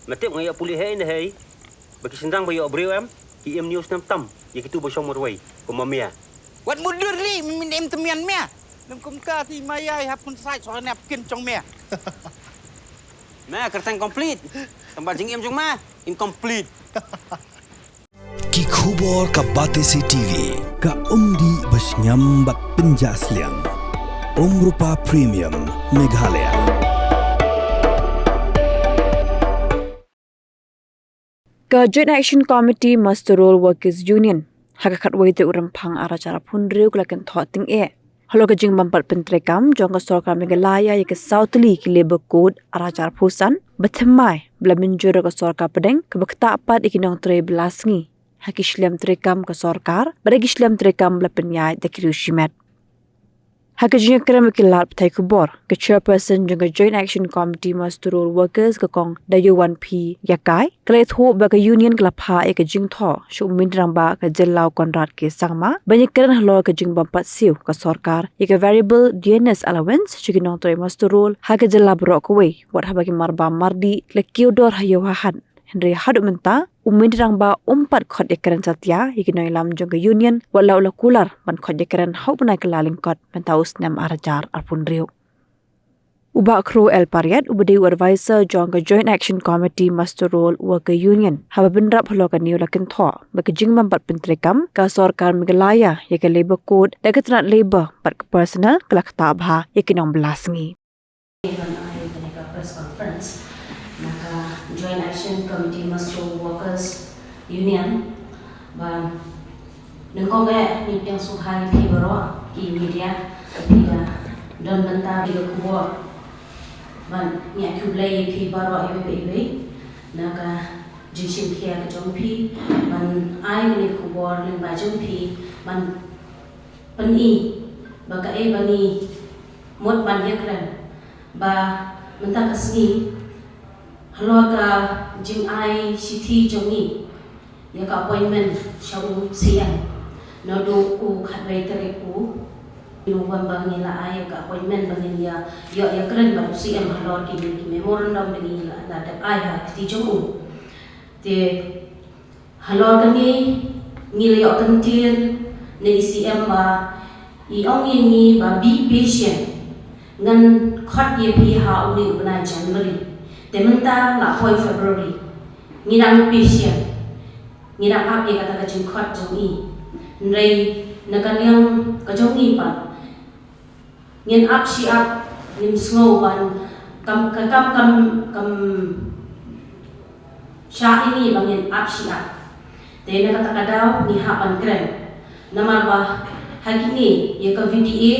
Matip ngaya pulih hai na hai. Bagi sendang bayo abreu am. Ki em news nam tam. Ya kitu ba shomor wai. Ko mamia. Wat mudur li min em temian mea. Nam kum ta ti mayai hap kun sai so nap kin chong mea. Nah, kertang komplit. Tempat jing em jong ma. Incomplete. Ki khubor ka Batesi TV ka umdi bas nyambat penjaslian. Rupa Premium Meghalaya. Ka Joint Action Committee Masturol Workers Union hakakat waite urampang aracara punriu kelakan thoting Halo ka jing bampat pentrekam jong ka Sarkar Meghalaya ya ka Southly ki Labour Code aracara pusan batemai bela menjura ka Sarkar Pedeng ka bakta apat ikinong 13 ngi hakislam trekam ka Sarkar baragi islam trekam bela penyai da kirusimet Hakajing kram kilat ptai kubor ke chairperson jong ka Joint Action Committee Masturol Workers ka kong Dayo 1P yakai kale tho ba ka union kala pha e ka jing tho shu min ramba ka jelau konrad ke sangma banyak kran halo ka jing bampat siu ka Sarkar ya ka variable DNS allowance chiginong tre Masturol ha ka jela brok we wat ha ba ki marba mardi le kiodor hayo hahan Henry hadu menta umin ramba umpat khot ekran satya ikinoi lam jong ka union walau la kular ban khot ekran hau panai kelaling kot pentaus nam arajar arpun riu Uba Kro El Pariat ubadi advisor jong ka Joint Action Committee Masturol Worker Union haba benrap halo ka niu lakin tho baka jing mampat pentrekam ka Sarkar Meghalaya ya ka Labour Code da ka tranat labor pat ka personal kelak tabha ikinong belasngi press conference naka Joint Action Committee Masturol Workers Union ban nengkonge ni yang suhai pi baro ki media pi dan benta bi ko ban nya kublai pi baro ibe naka jishin kia ka jong pi ban ai ni ko bor ling ba jong pi ban pan i baka e bani mot ban yakran ba benta kasni halo ka jing ai city jongi ya ka appointment shawu siang no do ku khabai tere ku November ni la ay ka appointment bangin ya ya kren ba siang halo ki memorandum ni la da ay ha ti jongu te halo ka ni le yo kantin ni CM ba I ong ni ba be patient ngan khot ye pi ha uni bna January Tementa la hoi February ngirang patient ngirang ap ye kata ka jing khot jongi nrei nakanyang ka jongi pa ngin ap si ap nim snow ban kam sha ini bangin ap si ap te nakata kadaw ni hapan kren namar ba hakini ye ka VDA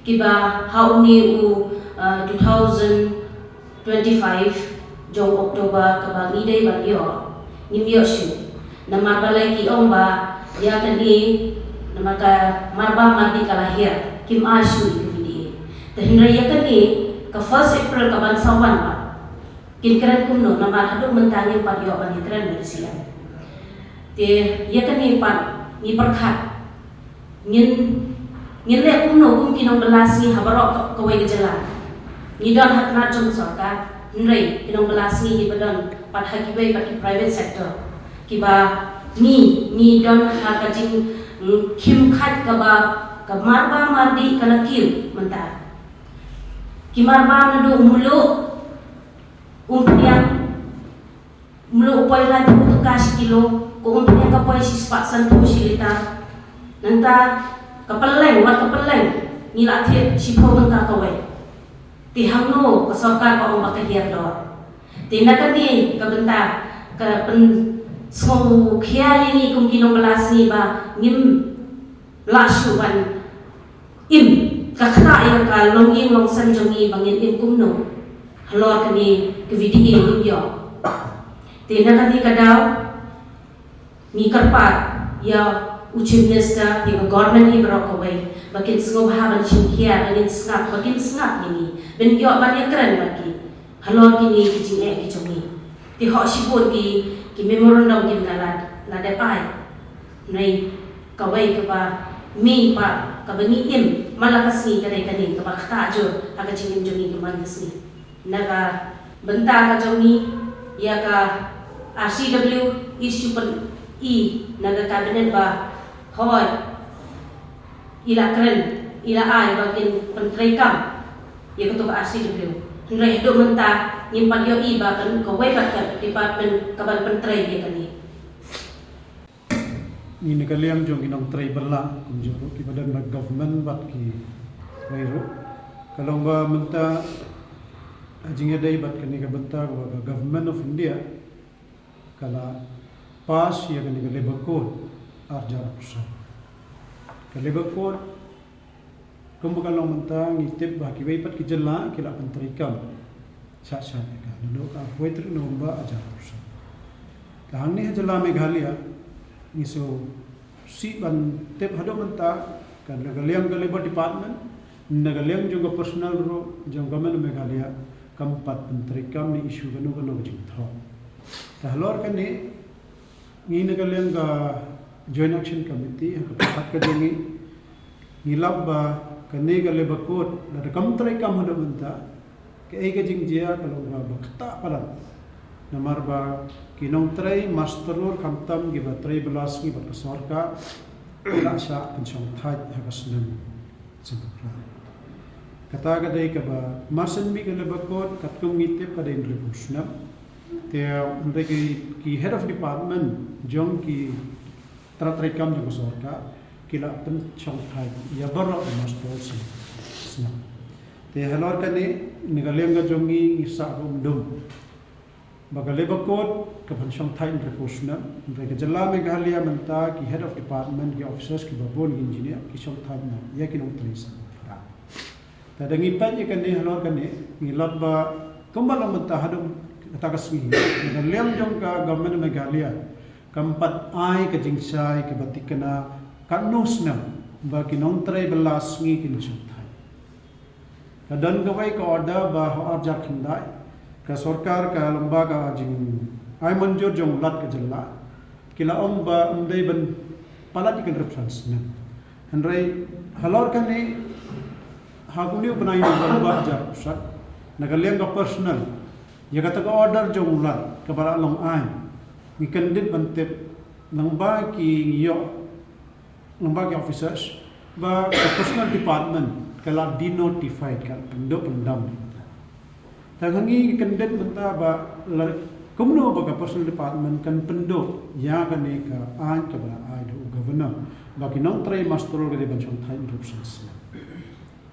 kiba hauni u 2025 jong Oktober ka bangide ba yo nimyo shu namar balai ki ong ba ya tadi namaka marba mati kalahir kim ashu ikvidi tehnra ya kani ka 1 April ka ban sawan ba kin kran kumno namar hadu mentangin pa yo ban kran bersia te ya kani pa ni perkhat ngin le kumno kum kinong belasi habarok ka wai gejala ni don hatna jong sarkar nrei kinong belasi ni badan pat hakibai pat private sector kiba ni don ha ka jing kim khat ka ba ka marba mardi kana kim menta ki marba na do mulo umpian mulo upay la tu kash kilo ko umpian ka poy si spatsan tu silita nanta kapaleng wat kapaleng ni la the si pho menta ka wai ti hangno ka sarkar ka ong bakahir do ti nakati ka benta ka pen so kia ini kum kinong belas ni ba ngim lasu ban im kakta yang ka longin long san jongi bangin im kumno halor kani ke VDA nim yo te nakati kadaw ni karpat ya uchi minister di government ni brokaway bakin sngob haban chimkia bangin snap bakin snap ini ben yo ban yakran baki halor kini kijing ki jongi ti ho sibut ki memorandum kim la depai nei kawai ka ba mi pa ka bani im malakas ni kadai kani ka ba khata jo aka chingin jongi ki man kasni naga benta ka jongi ia ka RCW isu pen I naga kabinet ba hoi ila keren ila ai bakin penteri kam ia ketua RCW hendak hidup mentah nyimpan yo I bahkan kawai bahkan department kaban penteri dia kali ni negaliam jong inong tray bala kunjoro ki badan mag government bat ki wairo kalau ba menta ajing dai bat kani ka benta ka government of India kala pas ya kani ka labor code arjar pusat ka labor code kumbu kalau menta ngitip ba ki waipat ki jella ki la penteri kam sa ka no ka hoitr no ba ajar pusat tahang ni jella Meghalaya iso si ban tep hado menta kan nagaliang ga labor department nagaliang juga personal ro jong gamen Meghalaya kampat menteri kam ni isu gano jing tho tahlor kan ni nagaliang ga joint action committee ka pakat ka dingi ngilab ba kani ga labor code na kam menteri kam hado menta ke ai ga jing jia kalau ba bakta palan namar ba kinong tray masterur kamtam giba tray belas gi ba sorka ila sha pensiong thai hagasnem sempra kata ga dai ka ba marsen mi ga lebakot katkum ngitip ka dai rebusna te mereka ki head of department jong ki tray kam jo sorka kila pensiong thai ya barra master sna te halor ka ni nigalenga jongi isa dum baga labor code ka pensiong thai repusna mereka jalla Meghalaya menta ki head of department ki officers ki babon engineer ki song thai na ya ki nong tray sa tadangi pan ye kan ni halor kan ni ngilab ba kembal menta hadum takas ni lem jong ka government Meghalaya kampat ai ka jingsai ka batikana kanus na ba ki nong tray belas ngi kin song thai kadan gawai ka order ba arjar khandai ka sarkar ka lembaga jing ai manjur jong lat ka jalla kila ba umdai ban palat ikan reference na hanrai halor kan ni haguni banai ni lembaga jar pusat nagaliang ka personal ya kata ka order jong lat ka bara long ai ni kandid bantep lembaga ki yo lembaga officers ba ka personal department kala denotified ka pendam Tangangi kandidat menta ba kumno ba ka personal department kan pendo ya kan ni ka an ka ba ai do governor ba ki nong tray masterol ga de banchong thai interruptions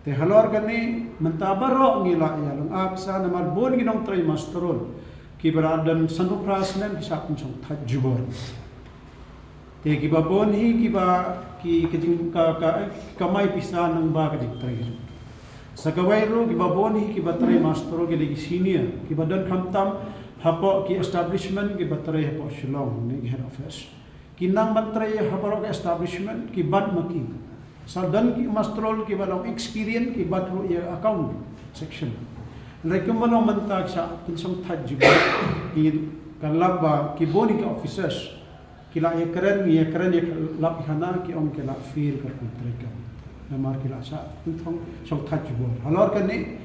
te halor kan ni menta baro ngila ya long aksa na mar bon ki nong tray masterol ki baradan sanu prasnan ki sa banchong thai jubor te ki ba bon hi ki ba ki kajing ka kamai pisa nang ba ka dik tray sakawai ro ki baboni ki batrai master ki lagi senior ki badan khamtam hapo ki establishment ki batrai hapo Shillong ni head office ki nang batrai hapo ki establishment ki bad maki sadan ki master ki balong experience ki bad ro ya account section rekum balong mantak sa kinsong tajib ki kalaba ki boni ki officers ki la ekran ya lap khana ki om ki la feel kar kontrika namar kila sa thong song tajibor halor kan ni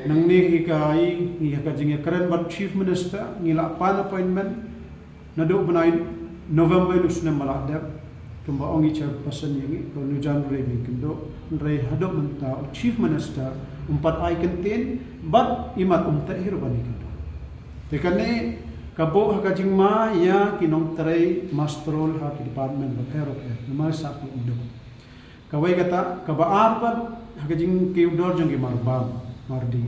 nang ni kai ni ka jing karen ban chief minister ngila pan appointment na do banai November nu sna malada tumba ongi chairperson yangi ko nu jan rebi kindo rei hado menta chief minister umpat ai kenten bat imat umta hiru bani kindo te kan ni kabo ka jing ma ya kinong tray masterol ha department ba hero namar sa ko do kawai kata kabaar par hagajing kiudor jong ki marbam mardi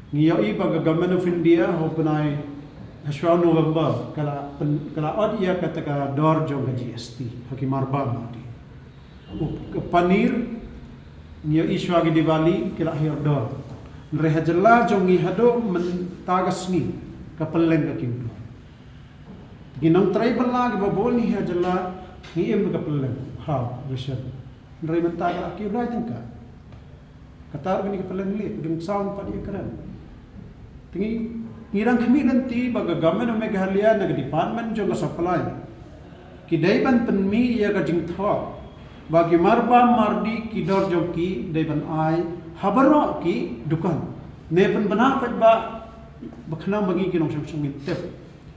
ngiyo I baga government of India hopenai haswa November kala od ia kata ka dor jong ka GST haki marbam mardi panir ngiyo iswa ki Diwali kala hir dor rehajalla jong i hado mentagas ni kapeleng ka kiudor ginong tribal la ki baboni hajalla ni em kapeleng ha resep Nrai mentaga aki urajin ka katar gani kapalang li dung sound pa dia keren tingi ngirang kami nanti baga government of Meghalaya naga department jo ga supply ki daiban penmi ya ga jing tho bagi marba mardi ki dor jo ki daiban ai habaro ki dukan ne pen bana pat ba bakna bagi kinong sung ngintip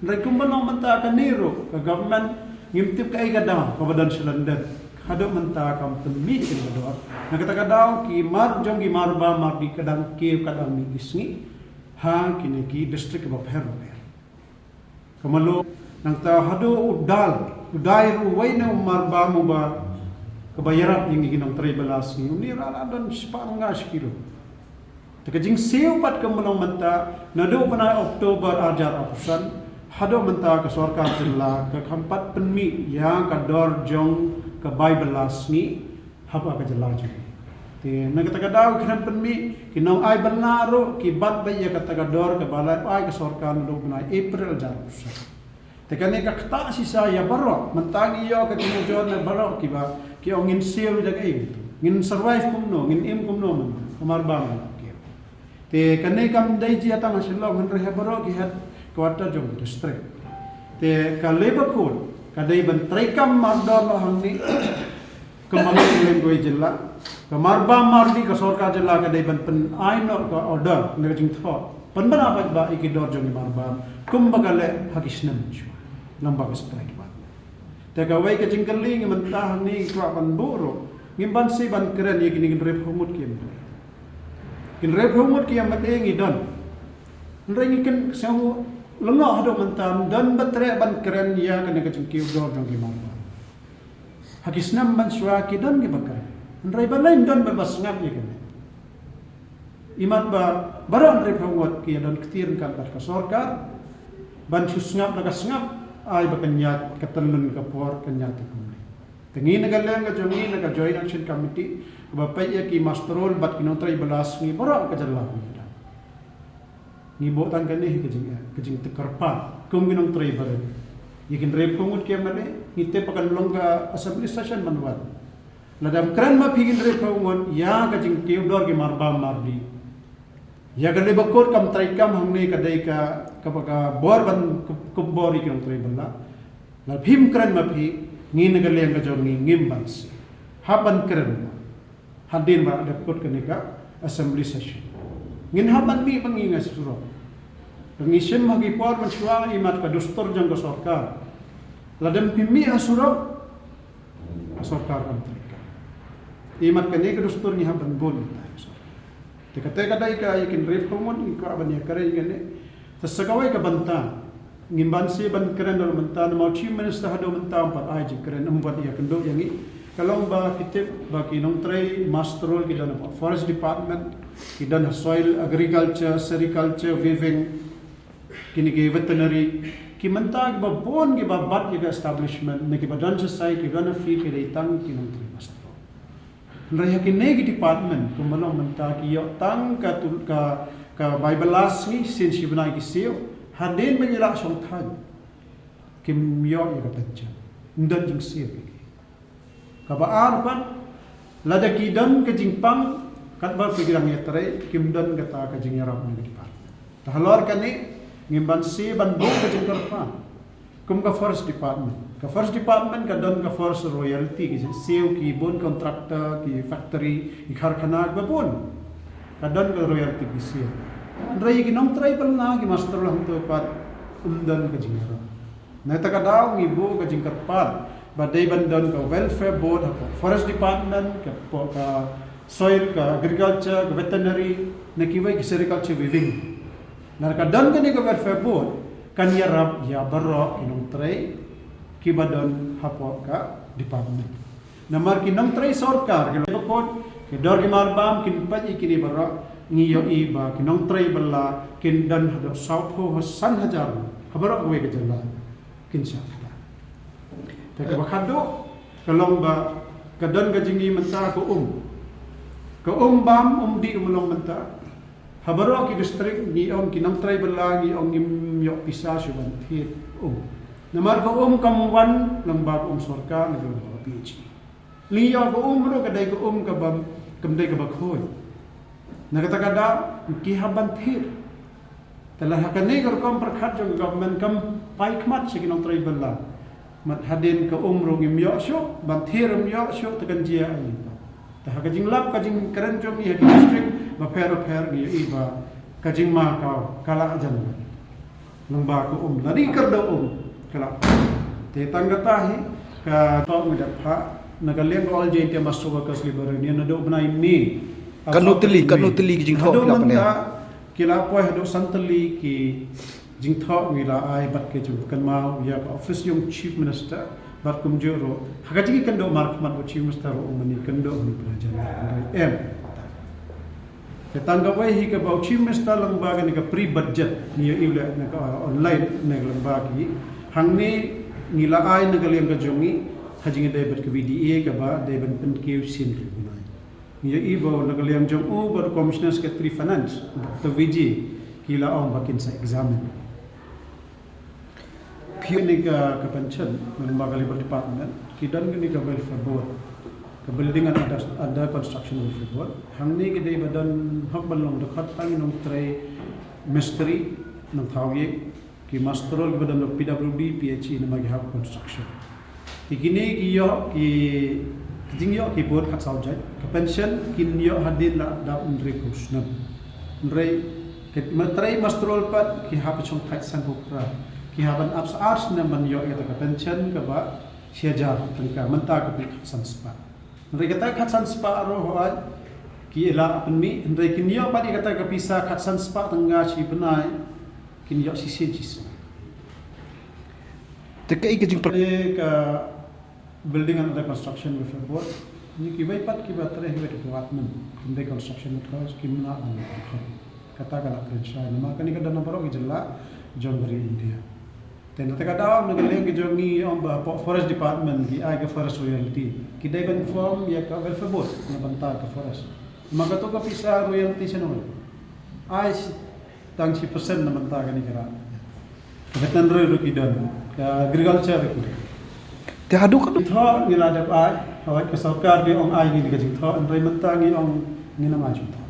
rai kumbalong menta ka niro ka government ngintip ka ay kadang kabadan silandet hado menta kam pemikin kador nakata daw ki mar jong gi marba mar di kadang ki kadang ni isngi ha kini ki district of Herber kamalo nang ta hado udai ruway na marba mo ba kabayaran yung iginong tribalas ni unira adon spang nga kilo takajing siyo pat kamalong menta nado pa na Oktober ajar apusan hado menta ka sarkar jilla ka kampat penmi yang kador jong ka Bibelas ni haba ka jilla jong te nagtakadaw kinang penmi kinong ay banaro ki bat bay ka tagador ka balay ay ka sarkar no na April ajar apusan te kani ka kta si saya barok mentagi yo ka kinong na barok ki ba ki ongin siyo dag ay ngin survive kumno ngin im kumno man umarbang te kanay kam dai ji atang silong han rehebaro ki hat kwarta jong district te ka labor code kadai ban trekam mardor no hangni kemalang lengguai jilla kamarba mardi ka sarkar jilla kadai ban pen aino ka order ngajing thot pan bana ba ikidor jong marba kumbagale hakisnam chu lamba ka strike ba te ka wai ka jingkali ngmentah ni kwa ban buro ngimban si ban keren ye gini rep humut kim kin rep humut ki amat engi don nrengi ken sawu lengo hado mentam dan batre ban keren ya kan ka jingkiu dor jong ki marba hakisnam ban shwa ki don ki bakar nrai ban lain don bebas ngap ye kan imat ba baron rep humut ki don ketir kan ka sarkar ban susngap naga sngap ay bakanyat katalun kapor kanyat kumli tengi nagalang ka jongi naga joint action committee bapai ya ki masterol bat kinong tribalas ni bora ka jalla ni botan kani kejing tekarpa kum kinong tribal yikin rep kumut ke male ngite pakan longga assembly session manwat ladam kran ma pigin rep kumut ya kejing tiudor ki marba mardi ya gale bakor kam traikam hangne kadai ka kapaka bor ban kumbori kinong tribal la phim kran ma phi ngin gale ang kajongi ngimbans haban kran hadin ba dapat kenika assembly session ngin haban mi panginga suro pengisim hagi por mensuang imat ka dustur jang ka sarkar ladam pimi asuro sarkar kam trika imat kani ka dustur ni haban bon tekate kadai ka yakin rep komon ka ban ya kare gane tasakawai ka banta ngimban si ban keren dol menta mau chief minister hado menta empat ai keren empat ya kendo yangi kalau ba kitip ba kinong tray masterol kidan forest department kidan soil agriculture sericulture weaving kini ke veterinary ki menta ba bon ki ba bat ya establishment ne ki ba dan society ki dan fee ki tang kinong tray masterol raya ki negi department kumalong menta ki yo tang ka Bibelas ni sin si benai ki sio hadin menyelak song tan kim yo ya kapancha ndan jing sio kabaar pan lada kidam ke jingpang kat ba pigilang ya tare kim dan kata ka jing yarap ni department tahlor kan ni ngimban si ban bo ke jing karpan kum ka forest department ka dan ka forest royalty ki sio ki bon contractor ki factory ki kharkhana ba bon ka dan ka royalty ki sio andrai ki nong tribal na ki master lang to pat undan ka jing yarap na ta ka daw ngibo ka jing karpan badai bandan ka welfare board ka forest department ka soil ka agriculture ka veterinary na kiwai ki sericulture weaving nar ka dan ka ni ka welfare board kan yarap ya barok kinong tray ki badan hapo ka department namar kinong tray sarkar ki report ki dor ki marbam kin paji kini barok ngiyo iba kinong tray balla kin dan hado south ho san hajar habarok we ka jalla kin sa tapi bakado kalong ba kadan gajingi menta ko bam di umulong menta habaro ki district ni on kinang tribal lagi on yo pisa suban hit namar ko kamwan lambag sorka nagro PhD liyo ko ro kadai ko ka bam kamdai ka bakhoy nagatakada ki haban hit telah kanay ko kom prakhat jong government kam paikmat sa kinang tribal la mat hadin ka umro ngim yo syo bantherum yo syo takan jia ani ta ha kajing lap kajing karen jom ni district ba pero ni iba kajing ma kau kala ajan lamba ko lari kerda kala te tangga tahi ka to mi dapha nagaleng all jain te masuk ke sliberani na do benai mi Kanutili kijing tho kila kila pane. Kila poi hado santali ki jing tho mila ai bat ke ju kan mau ya office yung chief minister bat kum joro hagaji kan do mark mat chief minister o mani kan do ni prajan ketangga wai hi ka bau chief minister lembaga ni ka pre budget ni ile na ka online na lembaga hangni nila ai na galem ka jongi hajing dai bat ka VDA ka ba dai ban pen ke sin ke bunai ni ibo na galem jong o bar commissioner secretary finance to VG kila on bakin sa examen Kini ka pension lembaga labor department kidan kini ka welfare board ka building ada construction welfare board hangni ke dai badan hak balong dekat tangi nong tray mystery nong thawi ki masterol badan PWD PHE na magi hak construction tikini ki yo ki jing yo ki board khat saujai ka pension kin yo hadin la da unre kusnam unre ke matrai masterol pat ki hap chong khat san bukra ki haban apps ars na man yo eta ka pension ka ba siajar tengka menta ka pi san spa ndai kata khat san spa ro hoai ki ela apan mi ndai kin yo padi kata ka pisa khat san spa tengga chi benai kin yo sisi jis Tekai kijing ka building and the construction with a board ni ki bai pat ki batre hi department ndai construction with ki na an kata kala krensha nama kani ka dana baro ki jilla jongbari India Then the kata ang nagaling jongi ang forest department di ay ka forest royalty. Kiday ban form ya ka welfare board na banta ka forest. Magato ka pisa royalty sa noon. Ay tang si percent na banta ka ni kara. Betan roy kidan ka agriculture ko. Te hadu ka Ito niladap ay hawat ka sarkar di ang ay ni kajing tho ang roy mantangi ang ni na majum tho.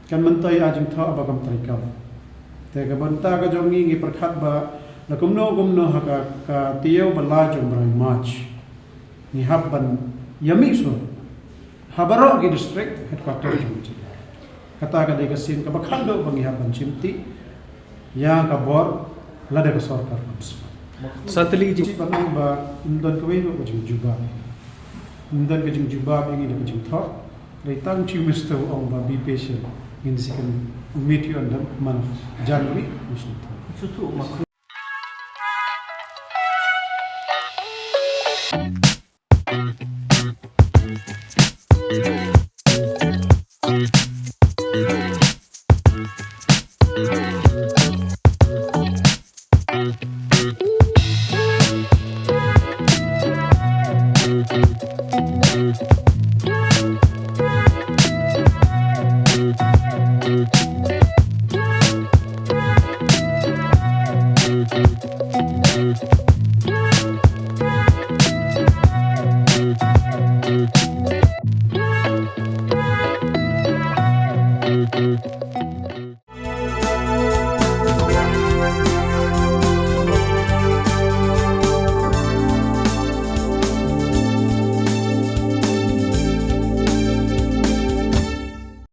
Kan mantay ajing tho abagam tarikam. Tega banta ka jongi ngi perkhat ba na kumno ka tiyo bala jom brai march ni habban yami so habaro gi district headquarter jom kata ka de kasin ka bakhando bangi habban chimti ya ka bor lada ka sarkar kams Santali ji banang ba indon ka wei ko jing juba indon ka jing juba ngi de jing tho reitang chi mister ong ba be patient in second meet you on the month of January.